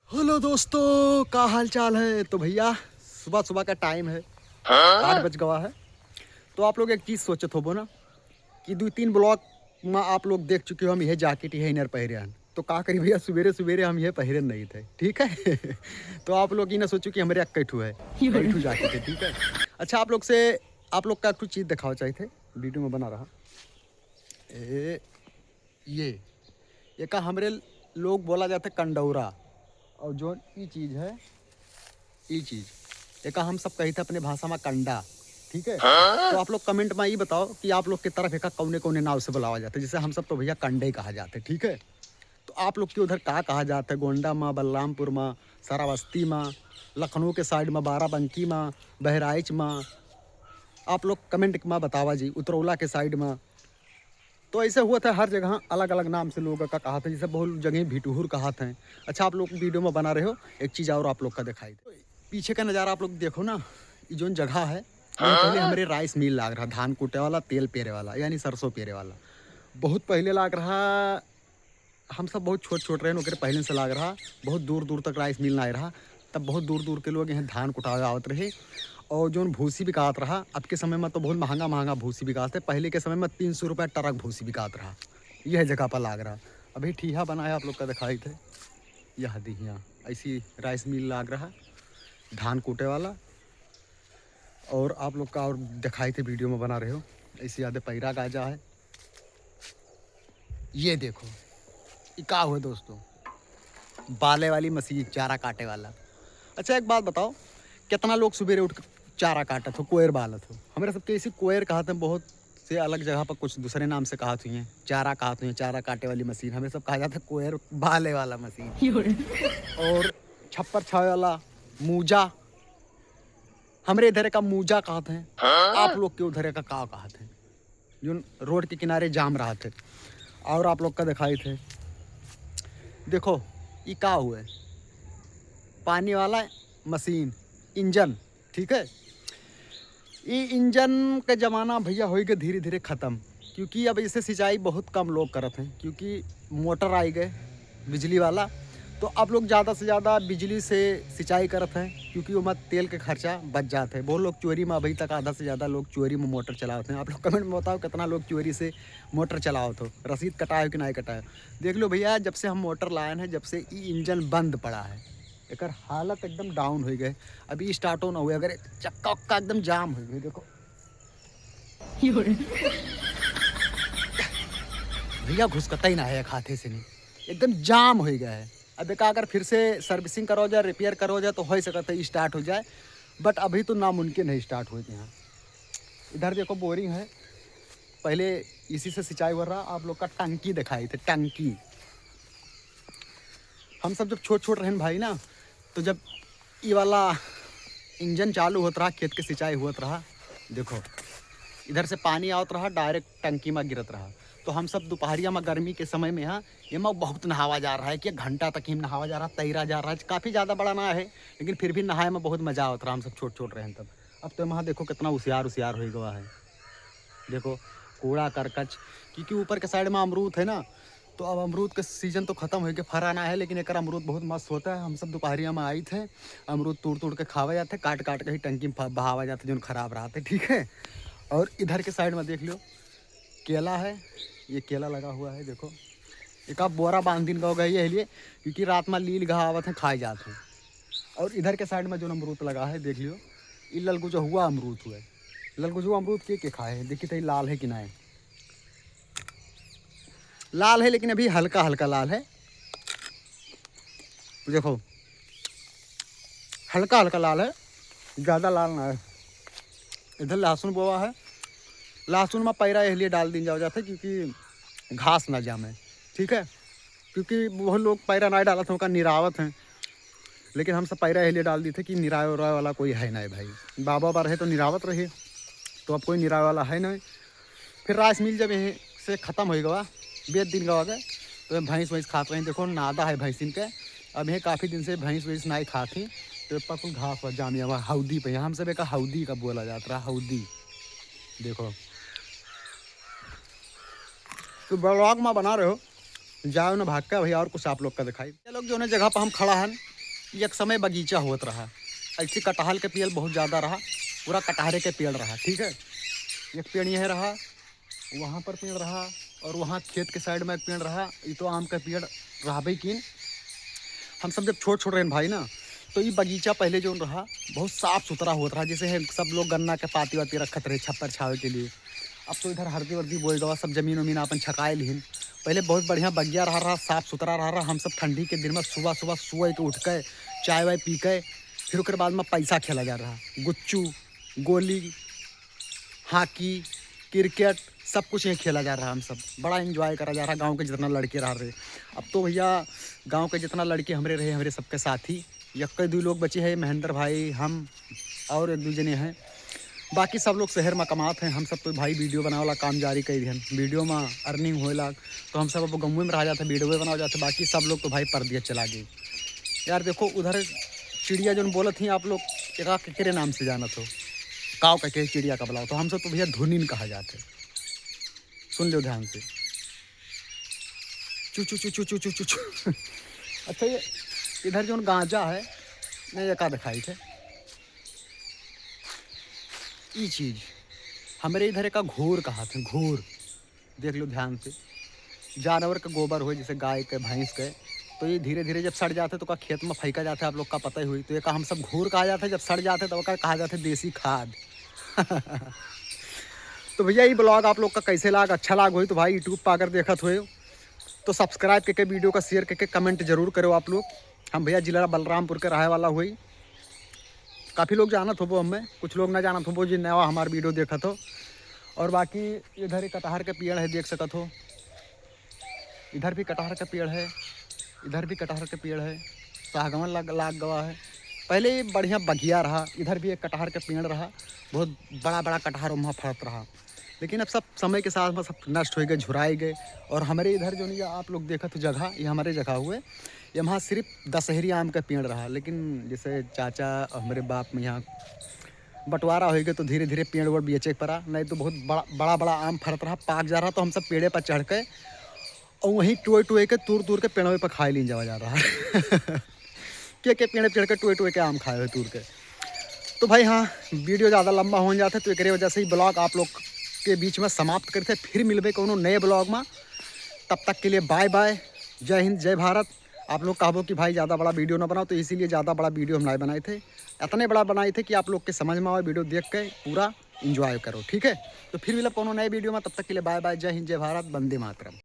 Hello दोस्तों, का हाल चाल है। तो भैया सुबह सुबह का टाइम है, 8 बज गवा है। तो आप लोग एक चीज़ सोचत होबो ना कि 2-3 ब्लॉक में आप लोग देख चुके हो हम यह जैकेट ही इनर पहिरे हन। तो का करी भैया, सवेरे सवेरे हम ये पहिरे नहीं थे, ठीक है। तो आप लोग ये ना सोचो कि हमारे कैठू है, कैठू जैकेट है, ठीक है। अच्छा, आप लोग का कुछ चीज़ दिखाओ चाहिए थे, वीडियो में बना रहा। ए, ये का हमरे लोग बोला जाता है कंडौरा, और जो ये चीज़ है, ये चीज़ एक हम सब कही थे अपने भाषा में कंडा, ठीक है। तो आप लोग कमेंट में ये बताओ कि आप लोग की तरफ एक कौने कौने नाव से बुलावा जाता है। जैसे हम सब तो भैया कंडे ही कहा जाते हैं, ठीक है। तो आप लोग के उधर का कहा जाता है? गोंडा में, बलरामपुर में, सरावस्ती में, लखनऊ के साइड में, बाराबंकी में, बहराइच में। आप लोग कमेंट में बतावा जी, उतरौला के साइड में। तो ऐसे हुआ था, हर जगह अलग अलग नाम से लोगों का कहा था। जैसे बहुत जगह भिटूर कहा था। अच्छा, आप लोग वीडियो में बना रहे हो, एक चीज़ और आप लोग का दिखाई दे। पीछे का नज़ारा आप लोग देखो ना, ये जो जगह है, ये पहले हमारे राइस मिल लाग रहा, धान कूटे वाला, तेल पेरे वाला, यानी सरसों पेरे वाला। बहुत पहले लाग रहा, हम सब बहुत छोट छोट रहे, ओकरे पहले से लाग रहा। बहुत दूर दूर तक राइस मिल ना रहा, तब बहुत दूर दूर के लोग यहाँ धान कुटावे आवत रहे। और जो भूसी बिकात रहा, अब के समय में तो बहुत महंगा महंगा भूसी बिकात है। पहले के समय में 300 रुपये ट्रक भूसी बिकात रहा। यह जगह पर लाग रहा। अभी ठीहा बनाया आप लोग का दिखाई थे, यह दिहिया ऐसी राइस मिल लाग रहा, धान कूटे वाला। और आप लोग का और दिखाई थे, वीडियो में बना रहे हो, ऐसी यादें पैरा गाजा है। ये देखो, ये का हुआ दोस्तों, बाले वाली मशीन, चारा काटे वाला। अच्छा, एक बात बताओ, कितना लोग सवेरे उठ कर चारा काटत हो, कोयर बालत हो? हमारे सबके इसी कोयर कहते हैं, बहुत से अलग जगह पर कुछ दूसरे नाम से कहत हुई हैं, चारा कहत हुई हैं, चारा काटे वाली मशीन। हमें सब कहा जाता है कोयर बाले वाला मशीन। और छप्पर छावे वाला मूजा, हमारे इधर का मूजा कहते हैं। आप लोग के उधर का कहते हैं, जो रोड के किनारे जाम रहा थे। और आप लोग का दिखाई थे, देखो ये का हुआ है, पानी वाला मशीन, इंजन, ठीक है। ये इंजन का ज़माना भैया हो गया धीरे धीरे ख़त्म, क्योंकि अब इसे सिंचाई बहुत कम लोग करते हैं, क्योंकि मोटर आई गए बिजली वाला। तो अब लोग ज़्यादा से ज़्यादा बिजली से सिंचाई करते हैं, क्योंकि वो मत तेल के खर्चा बच जाते हैं। बहुत लोग चोरी में, अभी तक आधा से ज़्यादा लोग चोरी में मोटर चलाते हैं। आप लोग कमेंट में बताओ कितना लोग चोरी से मोटर चलाओ, तो रसीद कटाए हो कि नहीं कटाए। देख लो भैया, जब से हम मोटर लाए हैं, जब से ये इंजन बंद पड़ा है, एक हालत एकदम डाउन हो गए। अभी स्टार्ट हो ना हुए, अगर चक्का उक्का एकदम जाम हो गए। देखो भैया, घुसकता ही ना है खाते से, नहीं एकदम जाम हो गया है। अब एक अगर फिर से सर्विसिंग करो जाए, रिपेयर करो जाए, तो हो सकता है स्टार्ट हो जाए, बट अभी तो नामुमकिन है स्टार्ट हो यहाँ। इधर देखो बोरिंग है, पहले इसी से सिंचाई हो रहा। आप लोग का टंकी दिखाई थे, टंकी। हम सब जब छोट छोट रहन भाई ना, तो जब ये वाला इंजन चालू होता रहा, खेत के सिंचाई होता रहा, देखो इधर से पानी आवत रहा, डायरेक्ट टंकी में गिरत रहा। तो हम सब दोपहरिया में, गर्मी के समय में, यहाँ ये में बहुत नहावा जा रहा है, कि घंटा तक ही नहावा जा रहा, तैरा जा रहा है। काफ़ी ज़्यादा बड़ा ना है, लेकिन फिर भी नहाए में बहुत मज़ा आवत रहा। हम सब छोट छोट रहे तब। अब तो वहाँ देखो कितना उसियार उसियार हो गया है। देखो कूड़ा करकच, क्योंकि ऊपर के साइड में अमरूद है ना, तो अब अमरूद का सीज़न तो ख़त्म हो गया, फराना है, लेकिन एक अमरूद बहुत मस्त होता है। हम सब दोपहरिया में आई थे, अमरूद तोड़ तोड़ के खावा जाते, काट काट के ही टंकी में बहावा जाते, जो खराब रहते, ठीक है। और इधर के साइड में देख लो, केला है, ये केला लगा हुआ है, देखो एक आप बोरा बांध दिन का होगा ये लिए, क्योंकि रात में लील घावत है, खाए जाते हैं। और इधर के साइड में जो अमरूद लगा है, देख लियो, ये ललगुजा हुआ अमरूद हुआ है। ललगुजा अमरूद के खाए हैं, देखिए तो लाल है कि नहीं, लाल है, लेकिन अभी हल्का हल्का लाल है। देखो हल्का हल्का लाल है, ज़्यादा लाल ना है। इधर लहसुन बोआ है, लहसुन में पैरा इसलिए डाल दी जाता है, क्योंकि घास ना जामे, ठीक है। क्योंकि बहुत लोग पैरा ना डालत होगा, निरावत हैं, लेकिन हम सब पैरा इसलिए डाल दी थे कि निराय उराय वाला कोई है नहीं भाई। बाबा बा रहे तो निरावत रहे, तो अब कोई निराय वाला है नहीं। फिर राइस मिल जब यहीं से ख़त्म हो गया, 20 दिन का हो गए, तो भैंस वैंस खाते हैं। देखो नादा है भैंसिन के, अब यहीं काफ़ी दिन से भैंस वैंस नहीं खाती, तो कुल घास वास जामिया हुआ हौदी पे। हम सब एक हौदी का बोला जाता रहा, हौदी। देखो तो ब्लॉग में बना रहे हो, जाओ ना भाग का भैया। और कुछ आप लोग का दिखाई, ये लोग जो है जगह पर हम खड़ा हैं, एक समय बगीचा होत रहा, ऐसे कटहल के पेड़ बहुत ज़्यादा रहा, पूरा कटहरे के पेड़ रहा, ठीक है। एक पेड़ यह रहा, वहाँ पर पेड़ रहा, और वहाँ खेत के साइड में एक पेड़ रहा, ये तो आम का पेड़ रहा भाई। किन हम सब जब छोट छोट रहे भाई ना, तो ये बगीचा पहले जो रहा बहुत साफ़ सुथरा होता रहा, जैसे है सब लोग गन्ना के पाती वाती रखत रहे छप्पर छावे के लिए। अब तो इधर हल्दी वर्दी बोल गवा, सब जमीन वमीन अपन छकाए लिहिन। पहले बहुत बढ़िया बगिया रहा साफ़ सुथरा रहा। हम सब ठंडी के दिन में सुबह सुबह सुबह के उठ के चाय वाय पी के फिर उसके बाद में पैसा खेला जा रहा, गुच्चू गोली हॉकी क्रिकेट सब कुछ यहीं खेला जा रहा। हम सब बड़ा एंजॉय करा जा रहा, गांव के जितना लड़के रह रहे। अब तो भैया गांव के जितना लड़के हमारे रहे, हमारे सबके साथी यक्के दो लोग बचे हैं, महेंद्र भाई, हम और एक दो जने हैं। बाकी सब लोग शहर में कमाते हैं। हम सब तो भाई वीडियो बनाने वाला काम जारी कर दिहन, वीडियो में अर्निंग होएला तो हम सब अब गाँव में रह जाते, वीडियो बना जाते। बाकी सब लोग तो भाई परदिया चला गए। यार देखो उधर चिड़िया जो बोला थी आप लोग एक केकरे नाम से जाना तो काव का चिड़िया का बुलाओ, तो हम सब तो भैया धुनीन कहा जाते। सुन लो ध्यान से, चू चू चू चू चू चू चू चू। अच्छा ये इधर जो गांजा है नहीं का दिखाई थे, ये चीज़ हमारे इधर एक घोर कहा थे, घोर देख लो ध्यान से। जानवर का गोबर हो जैसे गाय के भैंस के, तो ये धीरे धीरे जब सड़ जाते तो का खेत में फेंका जाता है, आप लोग का पता ही हुई। तो ये का हम सब घोर कहा जाता है, जब सड़ जाते तो कहा जाता है देसी खाद। तो भैया ये ब्लॉग आप लोग का कैसे लाग, अच्छा लाग हुई तो भाई यूट्यूब पर अगर देखत हुए तो सब्सक्राइब करके वीडियो का शेयर करके कमेंट जरूर करो आप लोग। हम भैया जिला बलरामपुर के रहे वाला हुई, काफ़ी लोग जानत हो वो हमें, कुछ लोग ना जानत हो वो जी नया हमारा वीडियो देखत हो। और बाकी इधर ही कटहर के पेड़ है, देख सकत हो, इधर भी कटहर का पेड़ है, इधर भी कटहर के पेड़ है, सागवन लाग गवा है। पहले ये बढ़िया बगिया रहा, इधर भी एक कटहर का पेड़ रहा, बहुत बड़ा बड़ा कटहर वहाँ फड़त रहा। लेकिन अब सब समय के साथ में सब नष्ट हो गए, झुराए गए। और हमारे इधर जो नहीं आप लोग देखा तो जगह ये हमारे जगह हुए, यहाँ सिर्फ दशहरी आम का पेड़ रहा। लेकिन जैसे चाचा हमारे बाप में यहाँ बंटवारा हो गया तो धीरे धीरे पेड़ वड़ बेचे पड़ा, नहीं तो बहुत बड़ा बड़ा आम फरत रहा, पाक जा रहा। तो हम सब पेड़े पर चढ़ के और वहीं टोए टोए के तूर के पेड़ों पर खाए ली जा रहा है। के पेड़ चढ़ के टोए के आम खाए हुए तूर के। तो भाई हाँ, वीडियो ज़्यादा लंबा हो जाता है तो एक वजह से ही ब्लॉग आप लोग के बीच में समाप्त करते। फिर मिलबे कोनो नए ब्लॉग में, तब तक के लिए बाय बाय, जय हिंद जय भारत। आप लोग कहो कि भाई ज़्यादा बड़ा वीडियो ना बनाओ, तो इसीलिए ज़्यादा बड़ा वीडियो हम नहीं बनाए थे, इतने बड़ा बनाए थे कि आप लोग के समझ में आए, वीडियो देख के पूरा इंजॉय करो, ठीक है। तो फिर मिलब कोनो नए वीडियो में, तब तक के लिए बाय बाय, जय हिंद जय भारत, वंदे मातरम।